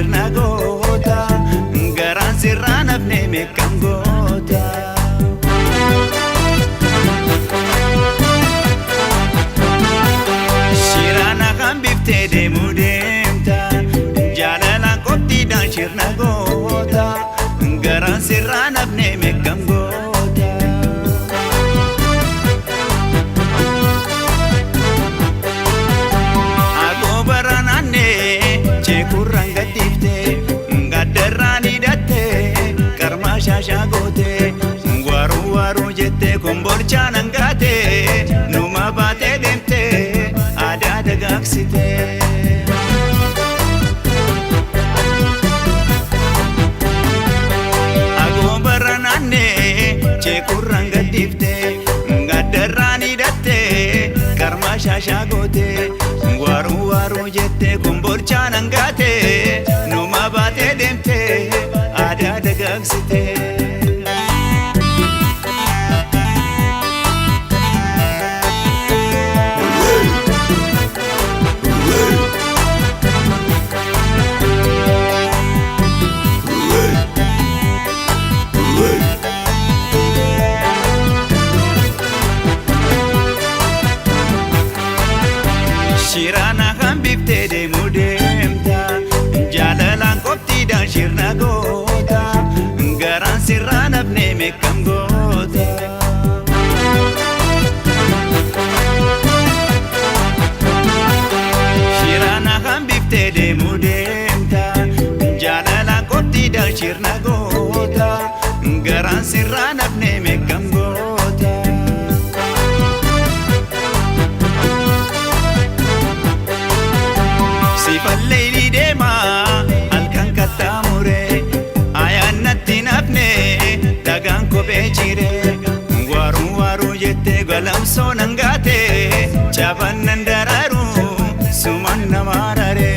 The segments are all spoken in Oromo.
shirna goota garaan sirraa nafne meeqam goota. Shirana kan biftee deemuu deemta jaalalaan qophiidhaan shirna goota garaan sirraa nafne meeqam goota. Kurang gatifte gaddarraan hidhatte karma shaashaa goote waru waru jette kombolchaan hangaate numa baatee deemte aadaa dagaagsite. Agoobarra naannee kurang gatifte gaddarraan hidhatte karma shaashaa goote waru waru jette kombolchaan hangaate numa baatee deemte aadaa dagaagsite. Shirana kan biftee deemuu deemta jaalalaan qophiidhaan shirna goota garaan sirraa nafne meeqam goota. Shirana kan biftee deemuu deemta jaalalaan qophiidhaan shirna goota garaan sirraa nafne meeqam goota. Sifalleeyli deema halkan kattaamure ayyaanatti nafne dhagaan kophee jire waru waru jette galamsoon hangaate chabannan daraaru suman namaa rare.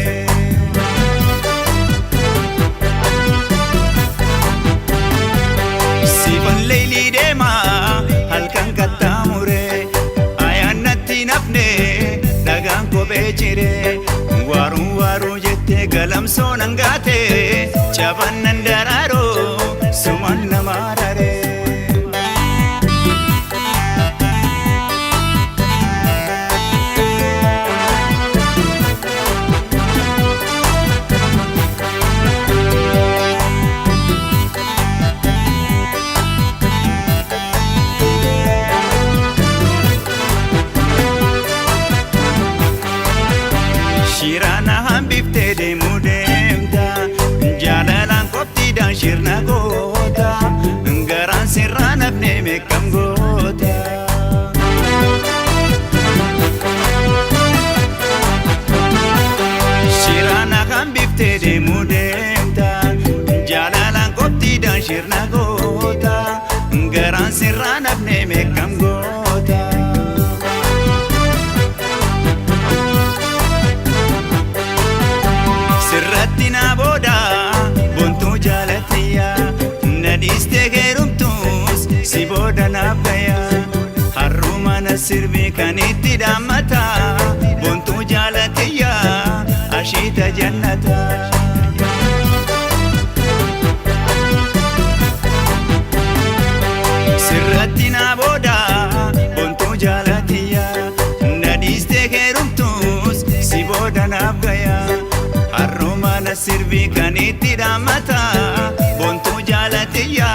Sifalleeyli deema halkan kattaamure ayyaanatti nafne dhagaan kophee jire waru waru jette galamsoon hangaate chabannan daraaru suman namaa rare. Shirana han biftee deemuu deemta jaalalaan qophiidhaan shirna goota garaan sirraa nafne meeqam goota. Shirana han biftee deemuu deemta jaalalaan qophiidhaan shirna goota garaan sirraa nafne meeqam goota. Sirratti na booda bontuu jaalatiyya nadhiistee heerumtuus si booda naaf gaya harruma na sirbi kan itti dhaammata bontuu jaalatiyya ashiita jannata. Sirratti na booda bontuu jaalatiyya nadhiistee heerumtuus si booda naaf gaya harruma na sirbi kan itti dhaammata bontuu jaalatiyya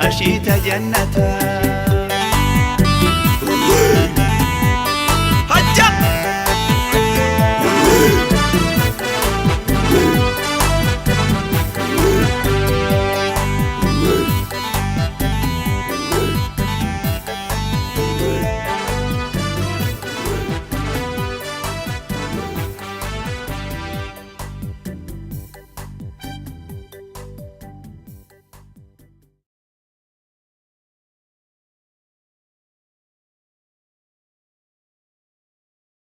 ashiita jannata.